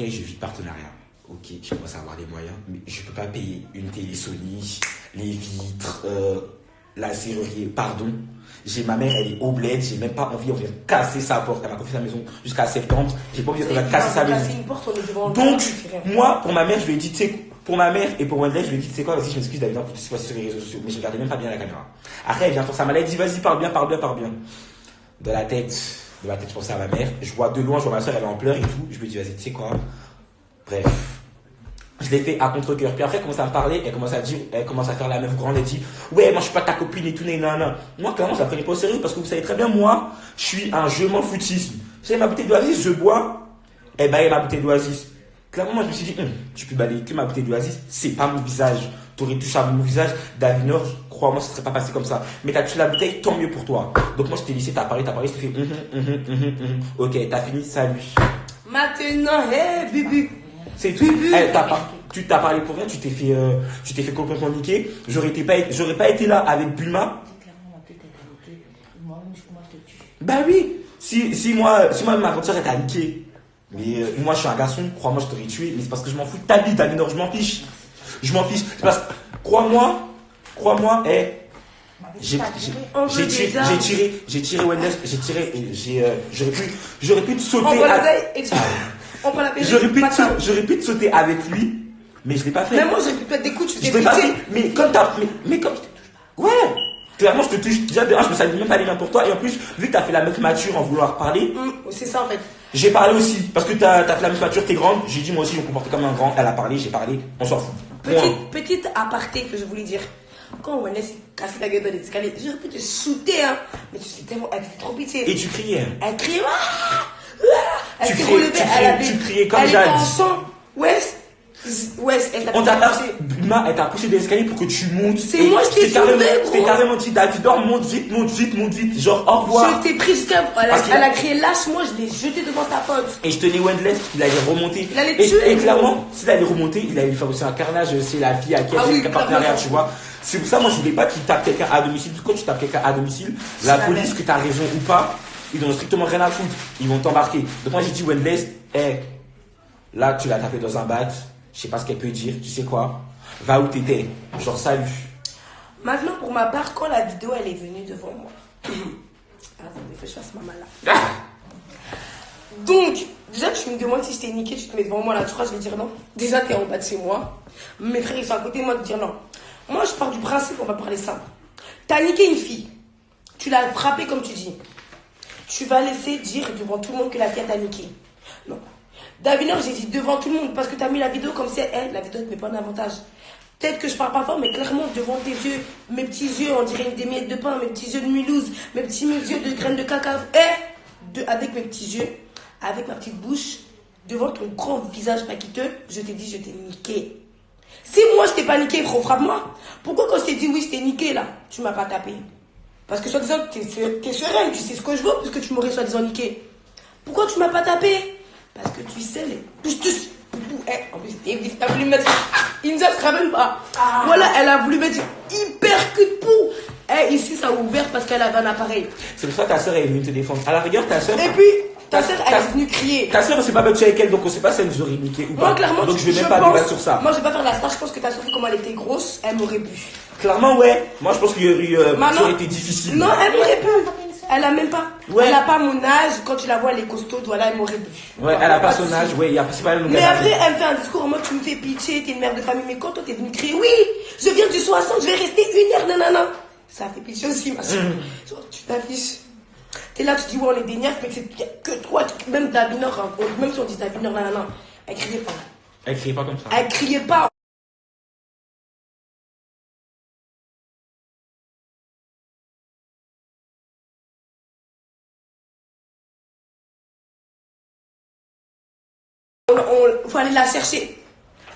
je vis de partenariat. Ok, je commence à avoir les moyens, mais je peux pas payer une télé Sony, les vitres, la serrurerie, pardon. J'ai ma mère, elle est au bled, j'ai même pas envie, on vient casser sa porte. Elle m'a confié sa maison jusqu'à septembre. J'ai pas envie qu'on va casser sa maison. Donc, moi, pour ma mère, je lui ai dit, tu sais, pour ma mère et pour Wendell, je lui ai dit, tu sais quoi, vas-y, je m'excuse David, pour ce qui sur les réseaux sociaux. Mais je regardais même pas bien la caméra. Après, elle vient faire sa maladie, elle dit, vas-y, parle bien. De la tête, je pensais à ma mère. Je vois de loin, je vois ma soeur, elle est en pleurs et tout. Je me dis, vas-y, tu sais quoi. Bref. Je l'ai fait à contre-cœur. Puis après, elle commence à me parler, elle commence à faire la meuf grande, elle dit, ouais, moi je suis pas ta copine et tout, non. Moi, clairement, ça prenait pas au sérieux parce que vous savez très bien, moi, je suis un je m'en foutisme. J'ai ma bouteille d'oasis, je bois, elle baille ma bouteille d'oasis. Clairement, moi, je me suis dit, tu peux balayer que ma bouteille d'oasis, c'est pas mon visage. T'aurais touché à mon visage, David Nord, crois-moi, ça serait pas passé comme ça. Mais t'as touché la bouteille, tant mieux pour toi. Donc moi, je t'ai laissé, t'as parlé, je t'ai fait, ok, t'as fini, salut. Maintenant, hé, Bubu. C'est tout. Tu t'as parlé pour rien, tu t'es fait complètement niquer. J'aurais pas été là avec Bulma. Bah oui. Si moi, ma grande soeur était à niquer. Mais moi, je suis un garçon, crois-moi, je t'aurais tué. Mais c'est parce que je m'en fous de ta vie, David Nord, je m'en fiche. C'est parce que, crois-moi, j'ai tiré Wendell, j'aurais pu te sauter. J'aurais pu te sauter avec lui, mais je l'ai pas fait. Mais moi, j'aurais pu te mettre des coups, tu t'es pitié. Mais comme ouais, clairement, je te touche. Déjà, de un, je me savais même pas les mains pour toi. Et en plus, vu que t'as fait la meuf mature en vouloir parler. C'est ça, en fait. J'ai parlé aussi. Parce que t'as fait la meuf mature, t'es grande. J'ai dit, moi aussi, je me comportais comme un grand. Elle a parlé, j'ai parlé. On s'en fout. Petite aparté que je voulais dire. Quand Wendell s'est cassé la gueule dans les escaliers, j'aurais pu te shooter, hein. Mais tu sais tellement, elle fait trop pitié. Et tu criais. Elle criait, tu criais comme elle Jade. était en sang. Ouais, elle t'a poussé des escaliers pour que tu montes. C'est moi, je t'ai sauvé, gros. T'es carrément dit, David, monte vite. Genre, au revoir. Je t'ai pris jusqu'à. Elle a crié, lâche-moi, je l'ai jeté devant ta pote. Et je tenais Wendell, il allait remonter. Il allait tuer. Et clairement, s'il allait remonter, il allait lui faire aussi un carnage. C'est la fille à qui elle fait un partenariat, tu vois. C'est pour ça, moi, je voulais pas qu'il tape quelqu'un à domicile. Quand tu tapes quelqu'un à domicile, la police, que t'as raison ou pas, ils n'ont strictement rien à foutre. Ils vont t'embarquer. Donc, moi, j'ai dit, Wendell, là, tu l'as tapé dans un bat. Je sais pas ce qu'elle peut dire. Tu sais quoi? Va où t'étais. Genre, salut. Maintenant, pour ma part, quand la vidéo, elle est venue devant moi. Attends, il faut que je fasse ma malade. Donc, déjà, tu me demandes si je t'ai niqué, tu te mets devant moi là, tu crois que je vais dire non? Déjà, t'es en bas de chez moi. Mes frères, ils sont à côté de moi, de dire non. Moi, je pars du principe, on va parler simple. T'as niqué une fille. Tu l'as frappée comme tu dis. Tu vas laisser dire devant tout le monde que la fille t'a niqué. Non. David Nord, j'ai dit devant tout le monde parce que t'as mis la vidéo comme si la vidéo ne met pas d'avantage. Peut-être que je parle pas fort, mais clairement, devant tes yeux, mes petits yeux, on dirait des miettes de pain, mes petits yeux de Mulhouse, mes petits yeux de graines de cacao. Avec mes petits yeux, avec ma petite bouche, devant ton grand visage paquiteux, je t'ai dit, je t'ai niqué. Si moi, je t'ai pas niqué, frère, frappe-moi. Pourquoi quand je t'ai dit oui, je t'ai niqué, là, tu m'as pas tapé? Parce que soi-disant, t'es sereine, tu sais ce que je veux, puisque tu m'aurais soi-disant niqué. Pourquoi tu m'as pas tapé? Parce que tu sais, les pouces, en plus, elle a voulu mettre. Il ne se rappelle pas. Voilà, elle a voulu mettre hyper cul de pou. Ici, ça a ouvert parce qu'elle avait un appareil. C'est pour ça que ta soeur est venue te défendre. À la rigueur, ta soeur. Et puis, ta soeur, elle est venue crier. Ta soeur, on s'est pas battu avec elle, donc on sait pas si elle nous aurait niqué ou pas. Moi, clairement, donc je vais même pas débattre sur ça. Moi, je vais pas faire la star. Je pense que ta soeur, comment elle était grosse, elle m'aurait pu. Clairement, ouais. Moi, je pense qu'il y aurait eu. Ça aurait été difficile. Non, elle m'aurait pu. Elle a même pas. Ouais. Elle a pas mon âge. Quand tu la vois, elle est costaud. Voilà, elle m'aurait pu. Ouais, elle a pas son âge. Ouais, c'est pas le Mais après, elle me fait un discours en mode tu me fais pitié, t'es une mère de famille. Mais quand toi t'es venu crier, oui, je viens du 60, je vais rester 1 heure, nanana. Ça fait pitié aussi, ma soeur. Genre, tu t'affiches. T'es là, tu dis, ouais, on est des nerfs, mais c'est que toi, même David Nord, même si on dit David Nord, nanana, elle criait pas. Elle criait pas comme ça. Elle criait pas. Faut aller la chercher.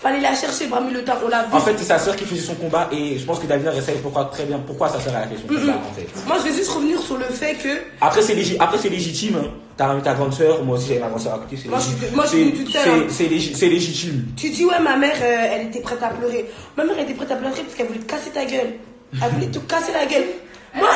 Fallait la chercher, parmi le temps, on l'a vu. En fait, c'est sa soeur qui faisait son combat et je pense que David essaye très bien pourquoi sa soeur a fait son combat en fait. Moi, je vais juste revenir sur le fait que. Après, c'est légitime. Hein. T'as ramené ta grande soeur, moi aussi j'avais ma grande soeur à côté. Moi, je suis venue toute seule. C'est légitime. Tu dis, ouais, ma mère, elle était prête à pleurer. Ma mère était prête à pleurer parce qu'elle voulait te casser ta gueule. Elle voulait te casser la gueule. Moi,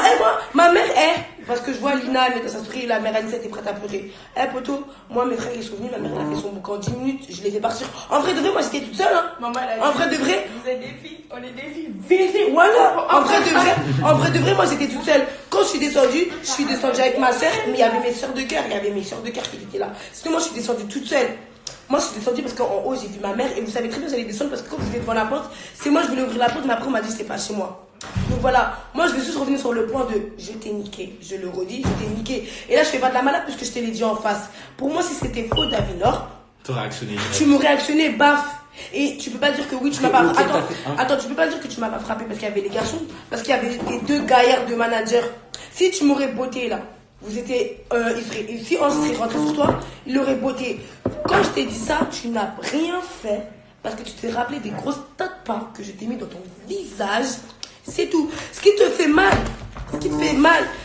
ma mère est, parce que je vois Lina, elle met dans sa story, la mère Anissa était prête à pleurer. Poto, moi, mes frères, ils sont venus, ma mère, elle a fait son bouquin en 10 minutes, je les ai fait partir. En vrai de vrai, moi, j'étais toute seule, hein. Maman, elle a En vrai de vrai. Vous êtes des filles, on est des filles. Venez. Voilà, en vrai de vrai, moi, j'étais toute seule. Quand je suis descendue avec ma sœur, mais il y avait mes sœurs de cœur, qui étaient là. Sinon, moi, je suis descendue toute seule. Moi, je suis descendue parce qu'en haut, j'ai vu ma mère, et vous savez très bien, j'allais descendre parce que quand vous étiez devant la porte, c'est moi, je voulais ouvrir la porte, mais après, on m'a dit, c'est pas chez moi. Donc voilà, moi, je vais juste revenir sur le point de je t'ai niqué. Je le redis, je t'ai niqué. Et là, je fais pas de la malade puisque je te l'ai dit en face. Pour moi, si c'était faux, Davinor, tu m'aurais réactionné, baf. Et tu peux pas dire que oui, tu m'as pas frappé. Attends, tu peux pas dire que tu m'as pas frappé parce qu'il y avait les garçons, parce qu'il y avait les deux gaillards de manager. Si tu m'aurais botté là, vous étiez, si on serait rentré sur toi, il aurait botté. Quand je t'ai dit ça, tu n'as rien fait parce que tu t'es rappelé des grosses tas de pas que je t'ai mis dans ton visage. C'est tout. Ce qui te fait mal,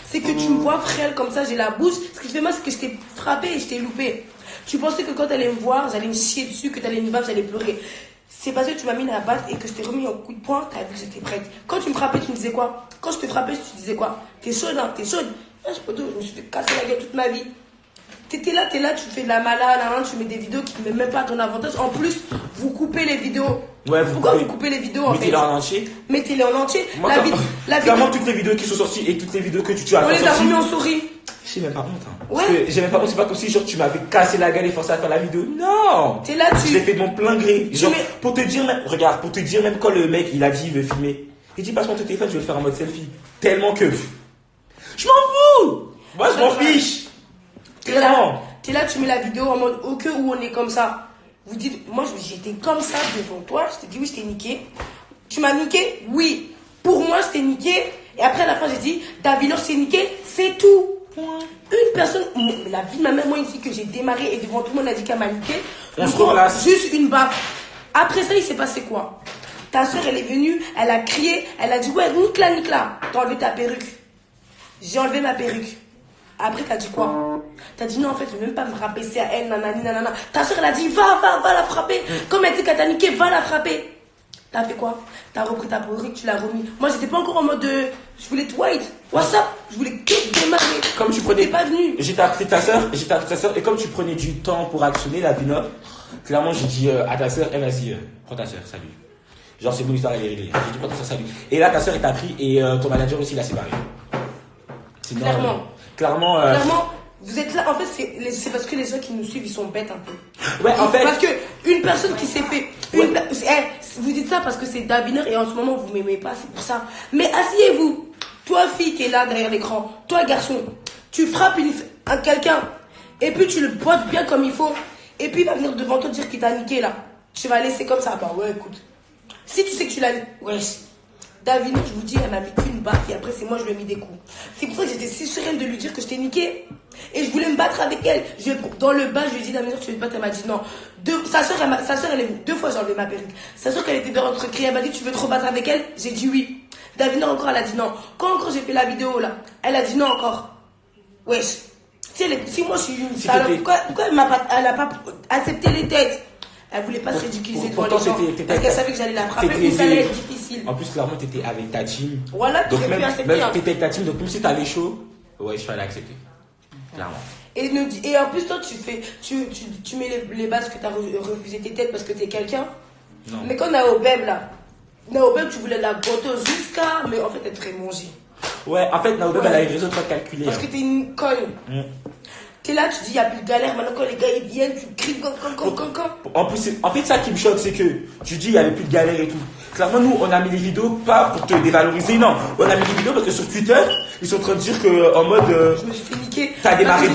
c'est que tu me vois frêle comme ça, j'ai la bouche. Ce qui te fait mal, c'est que je t'ai frappé et je t'ai loupé. Tu pensais que quand tu allais me voir, j'allais me chier dessus, que tu allais me battre, j'allais pleurer. C'est parce que tu m'as mis dans la base et que je t'ai remis un coup de poing, t'as vu que j'étais prête. Quand tu me frappais, tu me disais quoi? Quand je te frappais, tu disais quoi? T'es chaude, hein, t'es chaude. Je me suis fait casser la gueule toute ma vie. T'es là, tu fais de la malade, tu mets des vidéos qui ne mettent même pas à ton avantage. En plus, vous coupez les vidéos. Ouais, pourquoi vous coupez les vidéos en fait? Mettez-les en entier. Mettez-les en entier. Moi, clairement, toutes les vidéos qui sont sorties et toutes les vidéos que tu as on les a remis en souris. Je sais même pas honte. Hein. Ouais. Parce que j'ai même pas honte, c'est pas comme si genre tu m'avais cassé la gueule et forcé à faire la vidéo. Non. T'es là, je l'ai fait de mon plein gré. Genre, pour te dire même, regarde, pour te dire même quand le mec il a dit il veut filmer, il dit passe-moi ton téléphone, je vais le faire en mode selfie. Tellement que je m'en fous. Moi je m'en fiche. Clairement. T'es là, tu mets la vidéo en mode au cas où on est comme ça. Vous dites, moi j'étais comme ça devant toi, je t'ai dit oui, je t'ai niqué. Tu m'as niqué? Oui. Pour moi, je t'ai niqué. Et après, à la fin, j'ai dit, Davinor, je t'ai niqué, c'est tout. Une personne, la vie de ma mère, moi, une fille que j'ai démarré et devant tout le monde a dit qu'elle m'a niqué. On se relâche. Juste une baffe. Après ça, il s'est passé quoi? Ta soeur, elle est venue, elle a crié, elle a dit, ouais, nique là. T'as enlevé ta perruque. J'ai enlevé ma perruque. Après, t'as dit quoi? T'as dit non, en fait, je vais même pas me rabaisser à elle, nanani, nanana. Ta soeur, elle a dit, va la frapper. Comme elle dit qu'elle t'a niqué, va la frapper. T'as fait quoi? T'as repris ta perruque, tu l'as remis. Moi, j'étais pas encore en mode de. Je voulais te white. WhatsApp, je voulais que démarrer. Comme tu prenais. T'es pas venu. J'étais appris ta soeur, et comme tu prenais du temps pour actionner la Davinor, clairement, j'ai dit à ta soeur, vas-y, prends ta soeur, salut. Genre, c'est bon, l'histoire, elle est réglée. J'ai dit, prends ta soeur, salut. Et là, ta soeur, elle t'a pris et ton manager aussi l'a séparé. Sinon, clairement, vous êtes là, en fait, c'est parce que les gens qui nous suivent, ils sont bêtes un peu. Ouais, en fait. Parce que une personne qui s'est fait. Vous dites ça parce que c'est Davinor et en ce moment, vous m'aimez pas, c'est pour ça. Mais asseyez-vous. Toi, fille qui est là derrière l'écran, toi, garçon, tu frappes quelqu'un et puis tu le bottes bien comme il faut. Et puis il va venir devant toi dire qu'il t'a niqué là. Tu vas laisser comme ça. Bah ouais, écoute. Si tu sais que tu l'as. Ouais. Davinor, je vous dis, elle m'a mis qu'une baffe et après c'est moi je lui ai mis des coups. C'est pour ça que j'étais si sereine de lui dire que je t'ai niqué. Et je voulais me battre avec elle. Dans le bas, je lui ai dit, Davinor, tu veux te battre? Elle m'a dit non. Sa soeur, elle est venue. 2 fois, j'ai enlevé ma perruque. Sa soeur, qu'elle était dehors en train de crier, elle m'a dit, tu veux te rebattre avec elle? J'ai dit oui. Davinor, encore, elle a dit non. Quand encore j'ai fait la vidéo là, elle a dit non encore. Wesh. Si moi je suis une salope, pourquoi elle a pas accepté les têtes? Elle voulait pas se ridiculiser devant les gens parce qu'elle savait que j'allais la frapper ou ça allait être difficile. En plus, clairement, t'étais avec ta team. Voilà, tu aurais pu accepter. T'étais avec ta team, donc même si t'allais chaud, ouais, je fallait accepter. Clairement. Et en plus, toi, tu mets les bases que t'as refusé tes têtes parce que t'es quelqu'un. Non. Mais quand Naobeb là, Naobeb, tu voulais la gâteau jusqu'à. Mais en fait, elle te ferait manger. Ouais, en fait, Naobeb, elle a une raison de pas te calculer. Parce que t'es une conne. T'es là, tu dis, il n'y a plus de galère. Maintenant, quand les gars ils viennent, tu cries, En plus, en fait, ça qui me choque, c'est que tu dis, il n'y avait plus de galère et tout. Clairement, nous, on a mis les vidéos pas pour te dévaloriser, non. On a mis les vidéos parce que sur Twitter, ils sont en train de dire que, en mode. Je me suis fait niquer. T'as démarré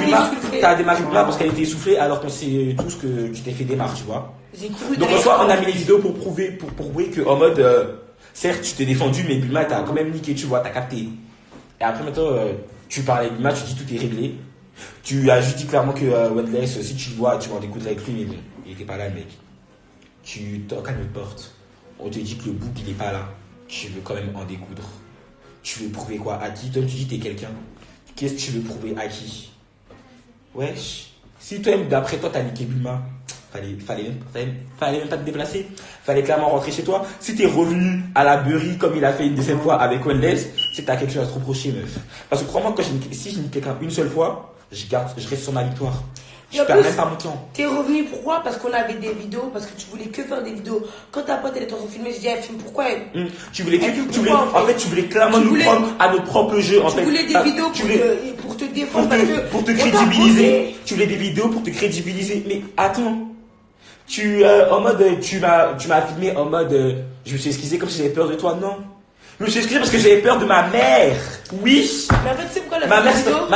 Buma parce qu'elle était essoufflée, alors qu'on sait tous que tu t'es fait démarrer, tu vois. J'ai couru. Donc, en soi, on a mis les vidéos pour prouver que, en mode, certes, tu t'es défendu, mais Buma, t'as quand même niqué, tu vois, t'as capté. Et après, maintenant, tu parles avec Buma, tu dis tout est réglé. Tu as juste dit clairement que Wendless, si tu le vois, tu vas en découdre avec lui, mais bon, il était pas là, le mec. Tu toques à notre porte. On te dit que le bouc, il est pas là. Tu veux quand même en découdre. Tu veux prouver quoi? À qui? Toi, tu dis que t'es quelqu'un. Qu'est-ce que tu veux prouver à qui? Wesh. Si toi, d'après toi, t'as niqué Buma, fallait même pas te déplacer. Fallait clairement rentrer chez toi. Si t'es revenu à la beurrie comme il a fait une deuxième fois avec Wendless, c'est que t'as quelque chose à te reprocher, meuf. Parce que crois-moi, si je nique quelqu'un une seule fois, je reste sur ma victoire. Je perds même pas mon temps. T'es revenu pourquoi? Parce qu'on avait des vidéos, parce que tu voulais que faire des vidéos. Quand ta pote elle est en train de filmer, je dis elle filme pourquoi elle. Tu voulais clairement nous prendre à notre propre jeu en fait. Tu voulais des vidéos pour te défendre pour te crédibiliser. Tu voulais des vidéos pour te crédibiliser. Mais attends, tu m'as filmé en mode je me suis excusé comme si j'avais peur de toi. Non. Je me suis excusé parce que j'avais peur de ma mère. Oui. Mais en fait, c'est pourquoi ma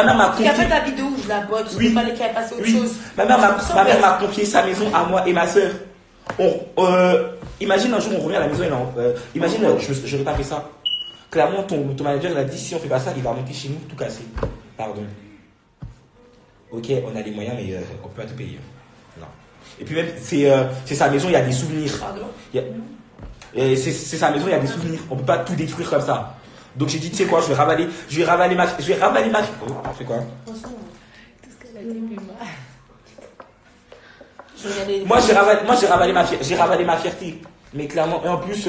mère m'a confié. Il a fait ta vidéo où je la botte. Oui. Il fallait qu'elle fasse autre chose. Ma mère m'a confié sa maison à moi et ma soeur. Imagine un jour on revient à la maison et imagine j'aurais pas fait ça. Clairement ton manager il a dit si on fait pas ça il va monter chez nous tout casser. Pardon. Ok on a les moyens mais on peut pas tout payer. Non. Et puis même c'est sa maison il y a des souvenirs. Pardon. C'est sa maison il y a des souvenirs. On peut pas tout détruire comme ça. Donc j'ai dit tu sais quoi je vais ravaler ma. Oh, on fait quoi? Tout ce qu'elle a dit plus mal. Moi j'ai ravalé ma fierté. Mais clairement, et en plus,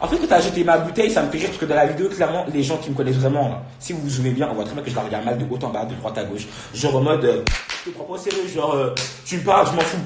en fait, quand t'as jeté ma bouteille, ça me fait rire parce que dans la vidéo, clairement, les gens qui me connaissent vraiment, là, si vous vous souvenez bien, on voit très bien que je la regarde mal de haut en bas, de droite à gauche. Genre en mode, je te prends pas au sérieux, genre, tu me parles, je m'en fous.